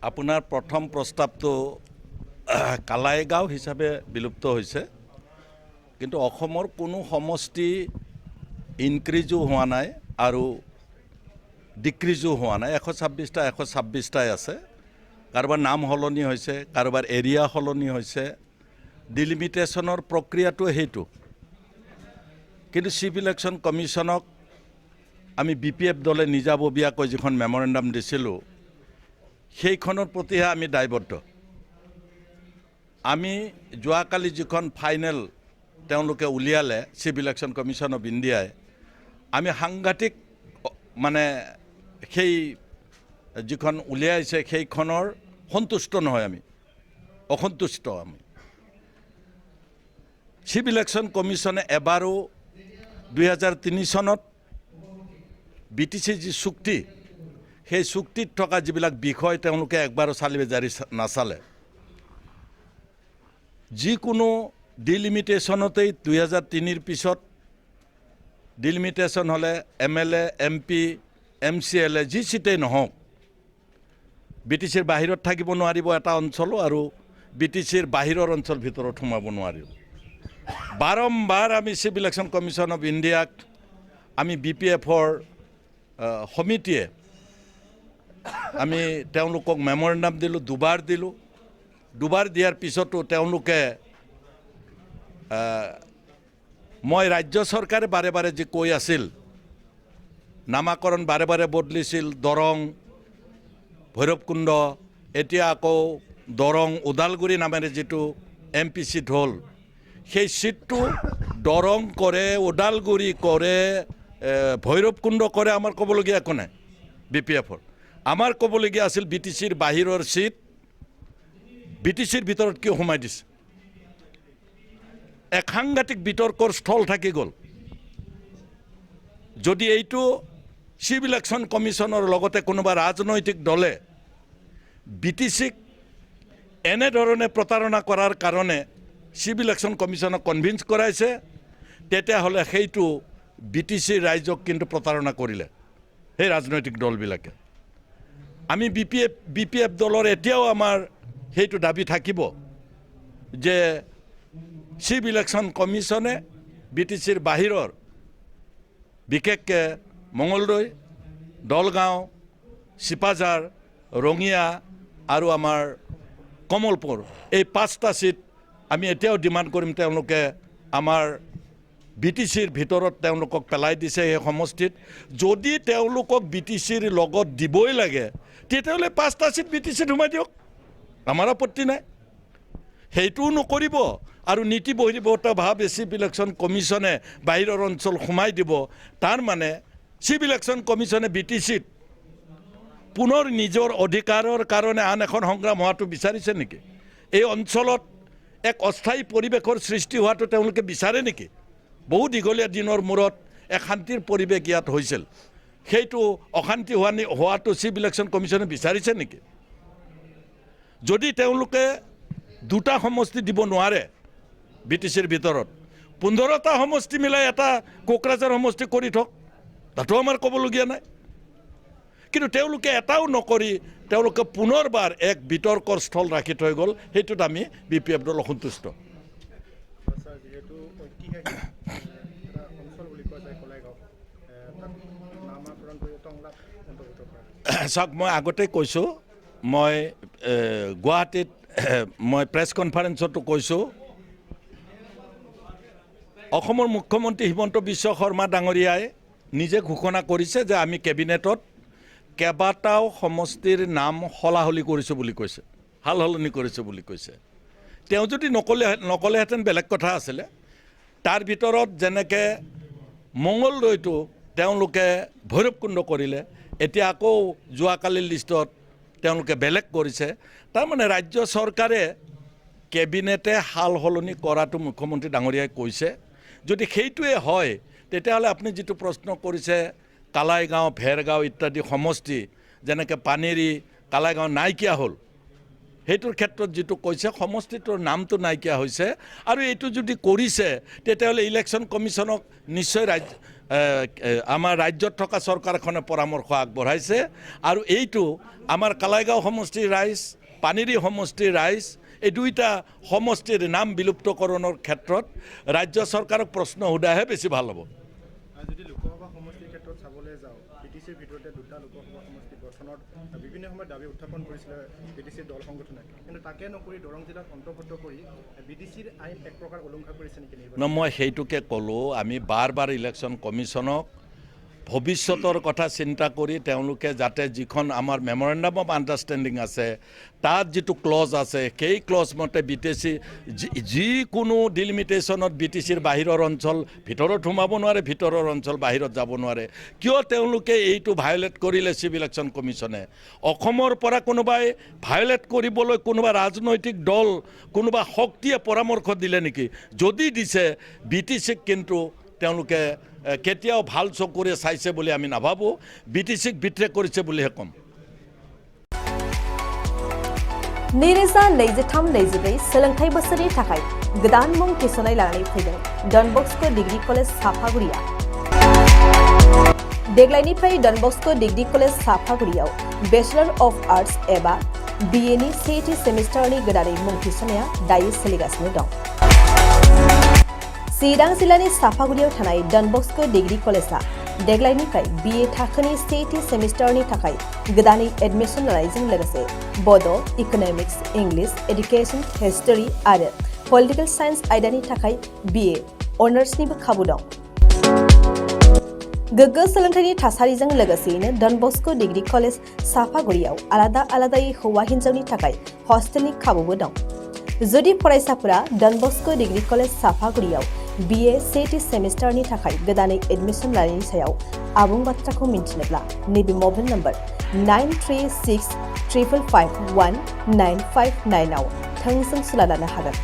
আপোনাৰ প্ৰথম প্ৰস্তাৱটো কালাইগাঁও হিচাপে বিলুপ্ত হৈছে, কিন্তু অসমৰ কোনো সমষ্টি ইনক্ৰিজো হোৱা নাই আৰু ডিক্ৰিজো হোৱা নাই। 126টা 126টাই আছে। কাৰোবাৰ নাম সলনি হৈছে, কাৰোবাৰ এৰিয়া সলনি হৈছে। ডিলিমিটেশ্যনৰ প্ৰক্ৰিয়াটো সেইটো। কিন্তু চিফ ইলেকশ্যন কমিশ্যনক আমি BPF দলে নিজাববীয়াকৈ যিখন মেমৰেণ্ডাম দিছিলোঁ, সেইখনৰ প্ৰতিহে আমি দায়বদ্ধ। আমি যোৱাকালি যিখন ফাইনেল তেওঁলোকে উলিয়ালে চিফ ইলেকশ্যন কমিশ্যন অফ ইণ্ডিয়াই, আমি সাংঘাতিক সেই যিখন উলিয়াইছে সেইখনৰ সন্তুষ্ট নহয়, আমি অসন্তুষ্ট। আমি চিফ ইলেকশ্যন কমিশ্যনে এবাৰো 2003 চনত BTC যি চুক্তি, সেই চুক্তিত থকা যিবিলাক বিষয় তেওঁলোকে একবাৰো চালি জাৰি নাচালে। যিকোনো ডিলিমিটেশ্যনতেই 2003ৰ পিছত ডিলিমিটেশ্যন হ'লে MLA, MP, MCLA যি চিটেই নহওক, BTCৰ বাহিৰত থাকিব নোৱাৰিব এটা অঞ্চলো, আৰু BTCৰ বাহিৰৰ অঞ্চল ভিতৰত সোমাব নোৱাৰিব। বাৰম্বাৰ আমি চিফ ইলেকশ্যন কমিশ্যন অফ ইণ্ডিয়াক, আমি BPFৰ সমিতিয়ে আমি তেওঁলোকক মেমৰেণ্ডাম দিলোঁ, দুবাৰ দিলোঁ। দুবাৰ দিয়াৰ পিছতো তেওঁলোকে, মই ৰাজ্য চৰকাৰে বাৰে বাৰে যি কৈ আছিল, নামাকৰণ বাৰে বাৰে বদলিছিল, দৰং, ভৈৰৱকুণ্ড, এতিয়া আকৌ দৰং ওদালগুৰি নামেৰে যিটো MP চিট হ'ল, সেই চিটটো দৰং কৰে, ওদালগুৰি কৰে, ভৈৰৱকুণ্ড কৰে, আমাৰ ক'বলগীয়া একো নাই BPFৰ। আমাৰ ক'বলগীয়া আছিল BTCৰ বাহিৰৰ চিট BTCৰ ভিতৰত কিয় সোমাই দিছে। এক সাংঘাতিক বিতৰ্কৰ স্থল থাকি গ'ল। যদি এইটো চিফ ইলেকশ্যন কমিশ্যনৰ লগতে কোনোবা ৰাজনৈতিক দলে BTCক এনেধৰণে প্ৰতাৰণা কৰাৰ কাৰণে চিফ ইলেকশ্যন কমিশ্যনক কনভিন্স কৰাইছে, তেতিয়াহ'লে সেইটো BTCৰ ৰাইজক কিন্তু প্ৰতাৰণা কৰিলে সেই ৰাজনৈতিক দলবিলাকে। আমি BPF দলৰ এতিয়াও আমাৰ সেইটো দাবী থাকিব যে চিফ ইলেকশ্যন কমিশ্যনে BTCৰ বাহিৰৰ, বিশেষকৈ মঙলদৈ, দলগাঁও, চিপাঝাৰ, ৰঙিয়া আৰু আমাৰ কমলপুৰ, এই 5টা চিট আমি এতিয়াও ডিমাণ্ড কৰিম তেওঁলোকে আমাৰ BTCৰ ভিতৰত তেওঁলোকক পেলাই দিছে এই সমষ্টিত। যদি তেওঁলোকক BTCৰ লগত দিবই লাগে, তেতিয়াহ'লে 5টা চিট BTCত সোমাই দিয়ক, আমাৰ আপত্তি নাই। সেইটোও নকৰিব আৰু নীতি বহিৰ্ভূত ভাৱে চিফ ইলেকশ্যন কমিশ্যনে বাহিৰৰ অঞ্চল সোমাই দিব। তাৰ মানে চিফ ইলেকশ্যন কমিশ্যনে BTCত পুনৰ নিজৰ অধিকাৰৰ কাৰণে আন এখন সংগ্ৰাম হোৱাটো বিচাৰিছে নেকি? এই অঞ্চলত এক অস্থায়ী পৰিৱেশৰ সৃষ্টি হোৱাটো তেওঁলোকে বিচাৰে নেকি? বহু দীঘলীয়া দিনৰ মূৰত এক শান্তিৰ পৰিৱেশ ইয়াত হৈছিল, সেইটো অশান্তি হোৱাটো চিফ ইলেকশ্যন কমিশ্যনে বিচাৰিছে নেকি? যদি তেওঁলোকে 2টা সমষ্টি দিব নোৱাৰে BTCৰ ভিতৰত, 15টা সমষ্টি মিলাই এটা কোকৰাঝাৰ সমষ্টি কৰি থওক, তাতো আমাৰ ক'বলগীয়া নাই। কিন্তু তেওঁলোকে এটাও নকৰি তেওঁলোকে পুনৰবাৰ এক বিতৰ্কৰ স্থল ৰাখি থৈ গ'ল। সেইটোত আমি BPF দল অসন্তুষ্ট। চাওক, মই আগতেই কৈছোঁ, মই গুৱাহাটীত মই প্ৰেছ কনফাৰেন্সতো কৈছোঁ, অসমৰ মুখ্যমন্ত্ৰী হিমন্ত বিশ্ব শৰ্মা ডাঙৰীয়াই নিজে ঘোষণা কৰিছে যে আমি কেবিনেটত কেইবাটাও সমষ্টিৰ নাম সলাসলি কৰিছোঁ বুলি কৈছে, সাল সলনি কৰিছোঁ বুলি কৈছে। তেওঁ যদি নকলেহেঁতেন বেলেগ কথা আছিলে। তাৰ ভিতৰত যেনেকৈ মঙলদৈটো তেওঁলোকে ভৈৰৱকুণ্ড কৰিলে, এতিয়া আকৌ যোৱাকালিৰ লিষ্টত তেওঁলোকে বেলেগ কৰিছে। তাৰমানে ৰাজ্য চৰকাৰে কেবিনেটে সাল সলনি কৰাটো মুখ্যমন্ত্ৰী ডাঙৰীয়াই কৈছে। যদি সেইটোৱে হয়, তেতিয়াহ'লে আপুনি যিটো প্ৰশ্ন কৰিছে, কালাইগাঁও, ভেৰগাঁও ইত্যাদি সমষ্টি, যেনেকৈ পানেৰী, কালাইগাঁও নাইকিয়া হ'ল, সেইটোৰ ক্ষেত্ৰত যেটো কৈছে সমষ্টিটোৰ নামটো নাইকিয়া হৈছে আৰু এইটো যদি কৰিছে তেতিয়াহ'লে ইলেকশ্যন কমিশনক নিশ্চয় আমাৰ ৰাজ্যত থকা চৰকাৰখনে পৰামৰ্শ আগবঢ়াইছে আৰু এইটো আমাৰ কালাইগাঁও সমষ্টিৰ ৰাইজ পানেৰী সমষ্টিৰ ৰাইজ এই দুইটা সমষ্টিৰ নাম বিলুপ্তকৰণৰ ক্ষেত্ৰত ৰাজ্য চৰকাৰক প্ৰশ্ন সোধাহে বেছি ভাল হ'ব যদি লোকসভা সমষ্টিৰ ক্ষেত্ৰত চাবলৈ যাওঁ বিটিচিৰ ভিতৰতে দুটা লোকসভা সমষ্টি গঠনত বিভিন্ন সময়ত দাবী উত্থাপন কৰিছিলে বিটিচিৰ দল সংগঠনে কিন্তু তাকে নকৰি দৰং জিলাত অন্তৰ্ভুক্ত কৰি বিটিচিৰ আইন এক প্ৰকাৰ উলংঘা কৰিছে নেকি মই সেইটোকে ক'লোঁ আমি বাৰ ইলেকশ্যন কমিশনক ভৱিষ্যতৰ কথা চিন্তা কৰি তেওঁলোকে যাতে যিখন আমাৰ মেমৰেণ্ডাম অফ আণ্ডাৰষ্টেণ্ডিং আছে তাত যিটো ক্লজ আছে সেই ক্লজ মতে বিটিচি যিকোনো ডিলিমিটেশ্যনত বিটিচিৰ বাহিৰৰ অঞ্চল ভিতৰত সোমাব নোৱাৰে ভিতৰৰ অঞ্চল বাহিৰত যাব নোৱাৰে কিয় তেওঁলোকে এইটো ভায়োলেট কৰিলে চিভ ইলেকশ্যন কমিশনে অসমৰ পৰা কোনোবাই ভায়োলেট কৰিবলৈ কোনোবা ৰাজনৈতিক দল কোনোবা শক্তিয়ে পৰামৰ্শ দিলে নেকি যদি দিছে বিটিচিক কিন্তু তেওঁলোকে কেতিয়াও ভাল চকুৰে চাইছে বুলি আমি নাভাবোঁ বিটিচিক বিট্ৰে কৰিছে বুলিহে ক'ম नैरोजा 23-24 सोलोंथाइ बोसोरनि थाखाय गोदान मुं थिसननाय लानानै फैदों डन बस्क' डिग्री कलेज साफागुरिया देग्लायनिफ्राय डन बस्क' डिग्री कलेज साफागुरियाव बेचलर अफ आर्ट्स एबा BA नि सेथि सेमिस्टारनि गोदानै मुं थिसननाया दायो सोलिगासिनो दं चिरां जिल्लानि साफागुरियाव थानाय डन बस्क' डिग्री कलेजआ देग्लायनिफ्राय BA थाखोनि सेथि सेमिस्टारनि थाखाय गोदानै एडमिशन लानायजों लोगोसे बड' इक'नमिक्स इंलिश एडुकेशन हिस्टरी आरो पलिटिकल साइन्स आयदानि थाखाय BA अनार्सनिबो खाबु दं गोग्गो सोलोंथाइनि थासारिजों लोगोसेयैनो डन बस्क' डिग्री कलेज साफागुरियाव आलादा आलादायै हौवा हिन्जावनि थाखाय हस्टेलनि खाबुबो दं जुदि फरायसाफोरा done Bosco' degree college साफागुरियाव BA सेथि सेमिस्टारनि थाखाय गोदानै एडमिशन लानायनि सायाव आबुं बाथ्राखौ मिन्थिनोब्ला नैबे मबाइल नम्बर 9365551959 आव थोंजों सुला लानो हागोन